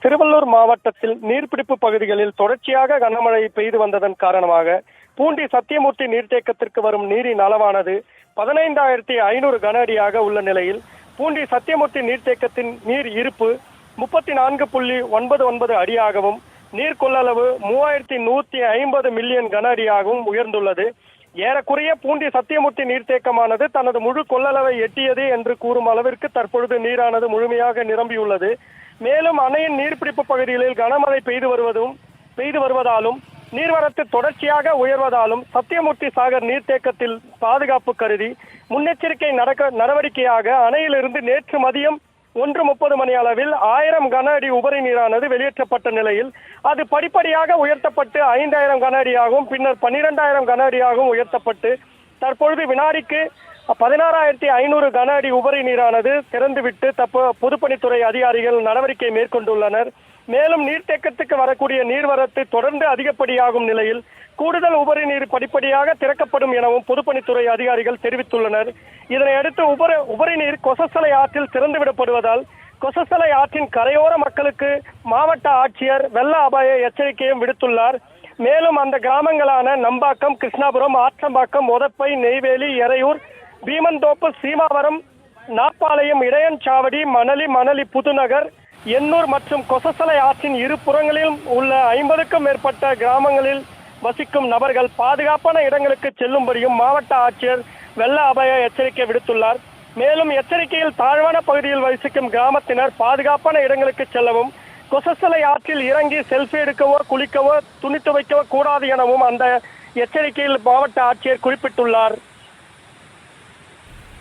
திருவள்ளூர் மாவட்டத்தில் நீர்பிடிப்பு பகுதிகளில் தொடர்ச்சியாக கனமழை பெய்து வந்ததன் காரணமாக பூண்டி சத்தியமூர்த்தி நீர்த்தேக்கத்திற்கு வரும் நீரின் அளவானது 15,500 கன அடியாக உள்ள நிலையில் பூண்டி சத்தியமூர்த்தி நீர்த்தேக்கத்தின் நீர் இருப்பு 34.99 அடியாகவும் நீர் கொள்ளளவு 3,150 மில்லியன் கன அடியாகவும் உயர்ந்துள்ளது. ஏறக்குறைய பூண்டி சத்தியமூர்த்தி நீர்த்தேக்கமானது தனது முழு கொள்ளளவை எட்டியது என்று கூறும் அளவிற்கு தற்பொழுது நீரானது முழுமையாக நிரம்பியுள்ளது. மேலும் அணையின் நீர்பிடிப்பு பகுதிகளில் கனமழை பெய்து வருவதாலும் நீர்வரத்து தொடர்ச்சியாக உயர்வதாலும் சத்தியமூர்த்தி சாகர் நீர்த்தேக்கத்தில் பாதுகாப்பு கருதி முன்னெச்சரிக்கை நடவடிக்கையாக அணையிலிருந்து நேற்று மதியம் 1:30 மணி அளவில் 1000 கன அடி உபரி நீரானது வெளியேற்றப்பட்ட நிலையில் அது படிப்படியாக உயர்த்தப்பட்டு 5000 கன அடியாகவும் பின்னர் 12,000 கன அடியாகவும் உயர்த்தப்பட்டு தற்பொழுது வினாடிக்கு 16,500 கன அடி உபரி நீரானது திறந்துவிட்டு பொதுப்பணித்துறை அதிகாரிகள் நடவடிக்கை மேற்கொண்டுள்ளனர். மேலும் நீர்த்தேக்கத்துக்கு வரக்கூடிய நீர்வரத்து தொடர்ந்து அதிகப்படியாகும் நிலையில் கூடுதல் உபரி நீர் படிப்படியாக திறக்கப்படும் எனவும் பொதுப்பணித்துறை அதிகாரிகள் தெரிவித்துள்ளனர். இதனையடுத்து உபரி நீர் கொசஸ்தலை ஆற்றில் திறந்துவிடப்படுவதால் கொசஸ்தலை ஆற்றின் கரையோர மக்களுக்கு மாவட்ட ஆட்சியர் வெள்ள அபாய எச்சரிக்கையும் விடுத்துள்ளார். மேலும் அந்த கிராமங்களான நம்பாக்கம், கிருஷ்ணாபுரம், ஆற்றம்பாக்கம், ஒதப்பை, நெய்வேலி, எறையூர், பீமந்தோப்பு, சீமாவரம், நாப்பாளையம், இடையன்சாவடி, மணலி, புதுநகர், எண்ணூர் மற்றும் கொசஸ்தலை ஆற்றின் இரு புறங்களிலும் உள்ள 50க்கும் மேற்பட்ட கிராமங்களில் வசிக்கும் நபர்கள் பாதுகாப்பான இடங்களுக்கு செல்லும்படியும் மாவட்ட ஆட்சியர் வெள்ள அபாய எச்சரிக்கை விடுத்துள்ளார். மேலும் எச்சரிக்கையில் தாழ்வான பகுதியில் வசிக்கும் கிராமத்தினர் பாதுகாப்பான இடங்களுக்கு செல்லவும் கொசஸ்தலை ஆற்றில் இறங்கி செல்ஃபி எடுக்கவோ குளிக்கவோ துணி துவைக்கவோ கூடாது எனவும் அந்த எச்சரிக்கையில் மாவட்ட ஆட்சியர் குறிப்பிட்டுள்ளார்.